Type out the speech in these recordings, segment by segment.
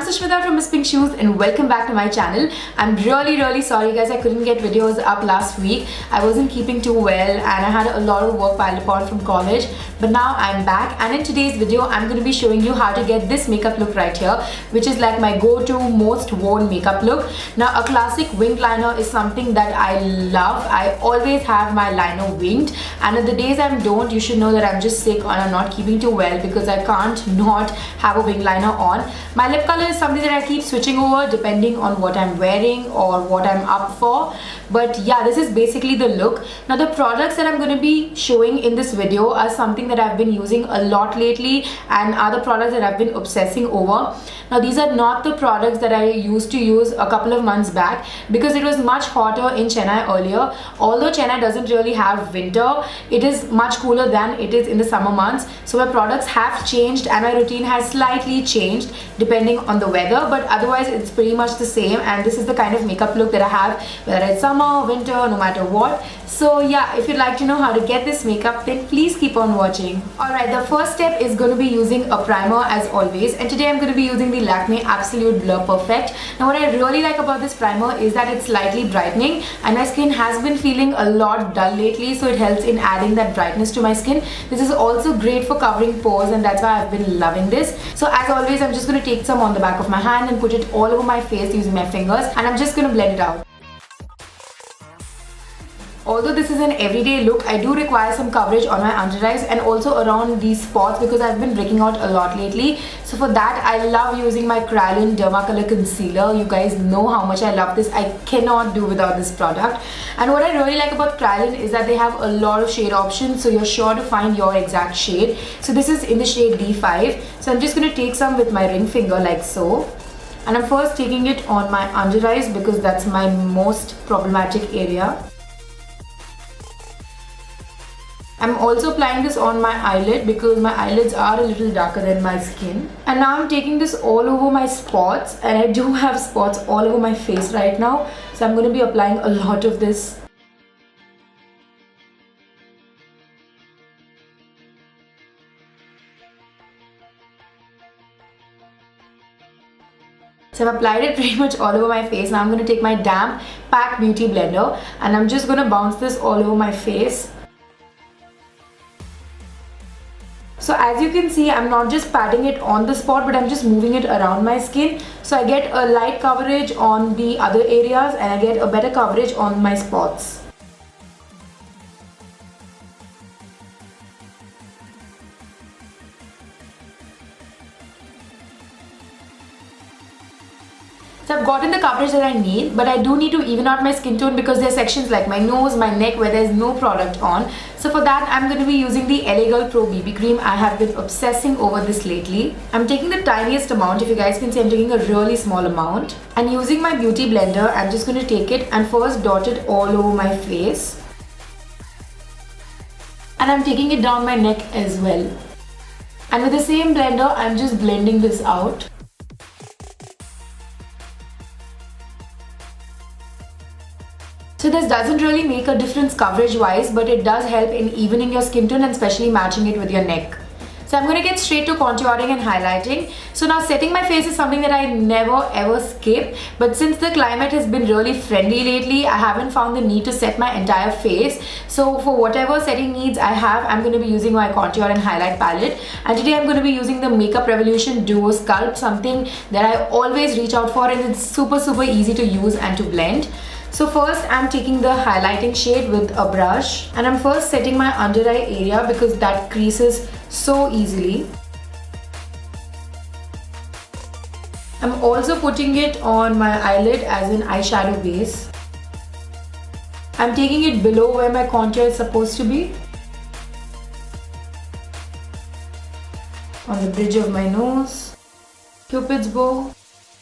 Sushmita from Miss Pink Shoes and welcome back to my channel. I'm really sorry guys, I couldn't get videos up last week. I wasn't keeping too well and I had a lot of work piled upon from college. But now I'm back and in today's video I'm going to be showing you how to get this makeup look right here, which is like my go-to most worn makeup look. Now a classic winged liner is something that I love. I always have my liner winged, and on the days I don't, you should know that I'm just sick or I'm not keeping too well because I can't not have a winged liner on. My lip color is something that I keep switching over depending on what I'm wearing or what I'm up for. But yeah, this is basically the look. Now the products that I'm going to be showing in this video are something that I've been using a lot lately and are the products that I've been obsessing over. Now these are not the products that I used to use a couple of months back because it was much hotter in Chennai earlier. Although Chennai doesn't really have winter, it is much cooler than it is in the summer months. So my products have changed and my routine has slightly changed depending on the weather, but otherwise it's pretty much the same, and this is the kind of makeup look that I have whether it's summer, winter, no matter what. So yeah, if you'd like to know how to get this makeup, then please keep on watching. Alright, the first step is going to be using a primer as always, and today I'm going to be using the Lakme Absolute Blur Perfect. Now what I really like about this primer is that it's slightly brightening and my skin has been feeling a lot dull lately, so it helps in adding that brightness to my skin. This is also great for covering pores and that's why I've been loving this. So as always, I'm just going to take some on the back of my hand and put it all over my face using my fingers, and I'm just going to blend it out. Although this is an everyday look, I do require some coverage on my under eyes and also around these spots because I've been breaking out a lot lately. So for that, I love using my Kryolan Dermacolor Concealer. You guys know how much I love this. I cannot do without this product. And what I really like about Kryolan is that they have a lot of shade options, so you're sure to find your exact shade. So this is in the shade D5. So I'm just going to take some with my ring finger like so. And I'm first taking it on my under eyes because that's my most problematic area. I'm also applying this on my eyelid because my eyelids are a little darker than my skin. And now I'm taking this all over my spots, and I do have spots all over my face right now. So I'm going to be applying a lot of this. So I've applied it pretty much all over my face. Now I'm going to take my damp PAC Beauty Blender and I'm just going to bounce this all over my face. So as you can see, I'm not just patting it on the spot, but I'm just moving it around my skin. So I get a light coverage on the other areas and I get a better coverage on my spots. So I've gotten the coverage that I need, but I do need to even out my skin tone because there are sections like my nose, my neck where there's no product on. So for that, I'm going to be using the LA Girl Pro BB Cream. I have been obsessing over this lately. I'm taking the tiniest amount. If you guys can see, I'm taking a really small amount. And using my beauty blender, I'm just going to take it and first dot it all over my face. And I'm taking it down my neck as well. And with the same blender, I'm just blending this out. So this doesn't really make a difference coverage wise, but it does help in evening your skin tone and especially matching it with your neck. So I'm going to get straight to contouring and highlighting. So now setting my face is something that I never ever skip, but since the climate has been really friendly lately, I haven't found the need to set my entire face. So for whatever setting needs I have, I'm going to be using my contour and highlight palette. And today I'm going to be using the Makeup Revolution Duo Sculpt, something that I always reach out for, and it's super easy to use and to blend. So first I'm taking the highlighting shade with a brush and I'm first setting my under eye area because that creases so easily. I'm also putting it on my eyelid as an eyeshadow base. I'm taking it below where my contour is supposed to be. On the bridge of my nose, Cupid's bow,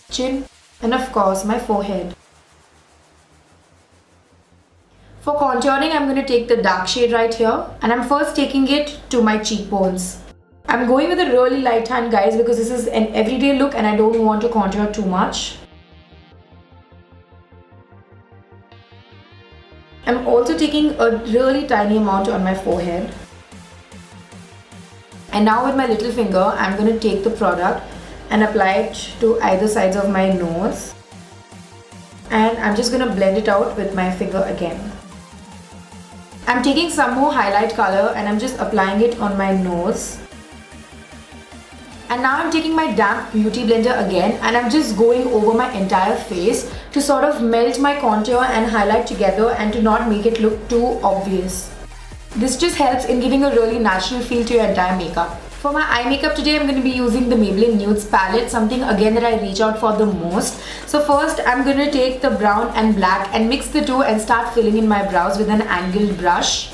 chin, and of course my forehead. For contouring, I'm going to take the dark shade right here and I'm first taking it to my cheekbones. I'm going with a really light hand guys because this is an everyday look and I don't want to contour too much. I'm also taking a really tiny amount on my forehead. And now with my little finger, I'm going to take the product and apply it to either sides of my nose. And I'm just going to blend it out with my finger again. I'm taking some more highlight color and I'm just applying it on my nose. And now I'm taking my damp beauty blender again and I'm just going over my entire face to sort of melt my contour and highlight together and to not make it look too obvious. This just helps in giving a really natural feel to your entire makeup. For my eye makeup today, I'm going to be using the Maybelline Nudes palette, something again that I reach out for the most. So first, I'm going to take the brown and black and mix the two and start filling in my brows with an angled brush.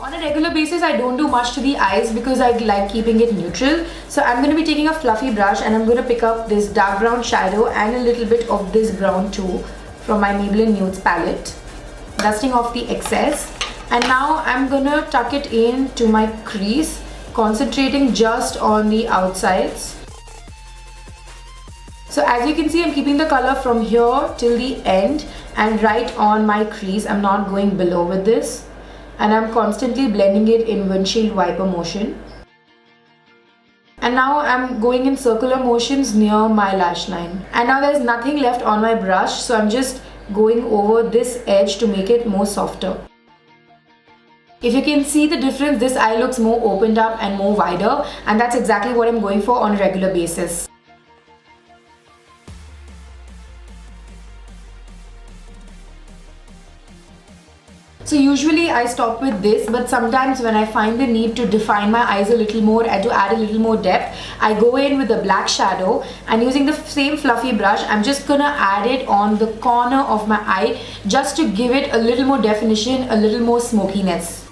On a regular basis, I don't do much to the eyes because I like keeping it neutral. So I'm going to be taking a fluffy brush and I'm going to pick up this dark brown shadow and a little bit of this brown too from my Maybelline Nudes palette. Dusting off the excess, and now I'm gonna tuck it into my crease, concentrating just on the outsides. So as you can see, I'm keeping the color from here till the end and right on my crease. I'm not going below with this, and I'm constantly blending it in windshield wiper motion. And now I'm going in circular motions near my lash line. And now there's nothing left on my brush, so I'm just going over this edge to make it more softer. If you can see the difference, this eye looks more opened up and more wider, and that's exactly what I'm going for on a regular basis. So usually I stop with this, but sometimes when I find the need to define my eyes a little more and to add a little more depth, I go in with a black shadow and using the same fluffy brush, I'm just gonna add it on the corner of my eye just to give it a little more definition, a little more smokiness.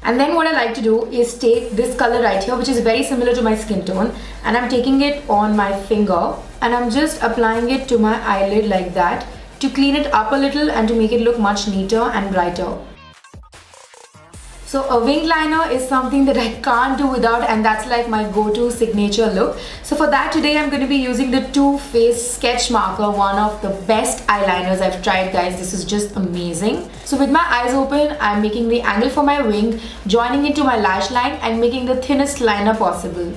And then what I like to do is take this color right here, which is very similar to my skin tone, and I'm taking it on my finger and I'm just applying it to my eyelid like that, to clean it up a little and to make it look much neater and brighter. So a winged liner is something that I can't do without, and that's like my go-to signature look. So for that today I'm going to be using the Too Faced Sketch Marker, one of the best eyeliners I've tried, guys. This is just amazing. So with my eyes open, I'm making the angle for my wing, joining it to my lash line and making the thinnest liner possible.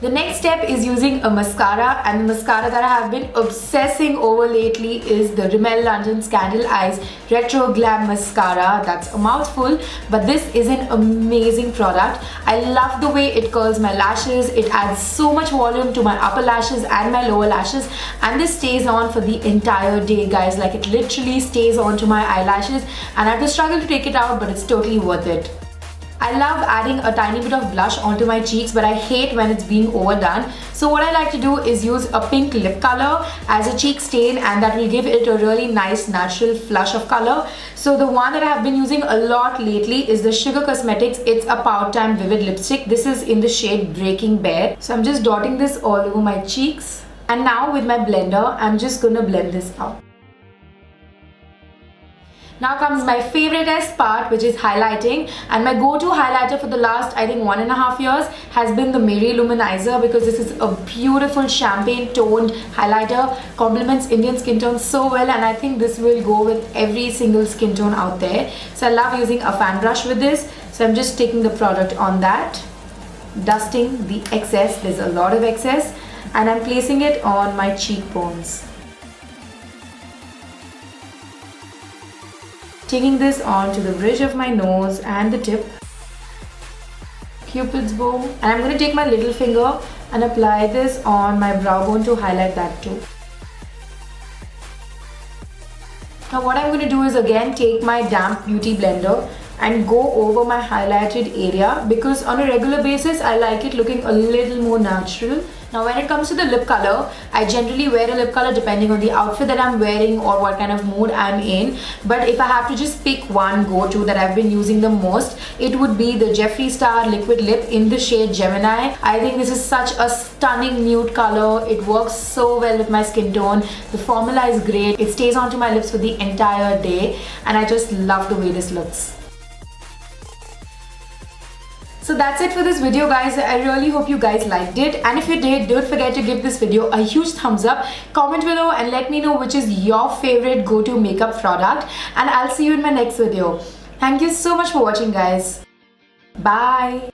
The next step is using a mascara, and the mascara that I have been obsessing over lately is the Rimmel London Scandal Eyes Retro Glam Mascara. That's a mouthful, but this is an amazing product. I love the way it curls my lashes. It adds so much volume to my upper lashes and my lower lashes, and this stays on for the entire day, guys. Like, it literally stays on to my eyelashes and I have to struggle to take it out, but it's totally worth it. I love adding a tiny bit of blush onto my cheeks, but I hate when it's being overdone. So what I like to do is use a pink lip color as a cheek stain, and that will give it a really nice natural flush of color. So the one that I have been using a lot lately is the Sugar Cosmetics It's a Pout Time Vivid Lipstick. This is in the shade Breaking Bear. So I'm just dotting this all over my cheeks. And now with my blender, I'm just gonna blend this out. Now comes my favoriteest part, which is highlighting, and my go-to highlighter for the last, I think, 1.5 years has been the Mary Luminizer, because this is a beautiful champagne toned highlighter, complements Indian skin tone so well, and I think this will go with every single skin tone out there. So I love using a fan brush with this. So I'm just taking the product on that, dusting the excess. There's a lot of excess, and I'm placing it on my cheekbones. Taking this onto the bridge of my nose and the tip, Cupid's bow, and I'm going to take my little finger and apply this on my brow bone to highlight that too. Now what I'm going to do is again take my damp beauty blender and go over my highlighted area, because on a regular basis I like it looking a little more natural. Now when it comes to the lip color, I generally wear a lip color depending on the outfit that I'm wearing or what kind of mood I'm in. But if I have to just pick one go-to that I've been using the most, it would be the Jeffree Star Liquid Lip in the shade Gemini. I think this is such a stunning nude color. It works so well with my skin tone. The formula is great. It stays onto my lips for the entire day, and I just love the way this looks. So that's it for this video, guys. I really hope you guys liked it, and if you did, don't forget to give this video a huge thumbs up. Comment below and let me know which is your favorite go-to makeup product, and I'll see you in my next video. Thank you so much for watching, guys. Bye.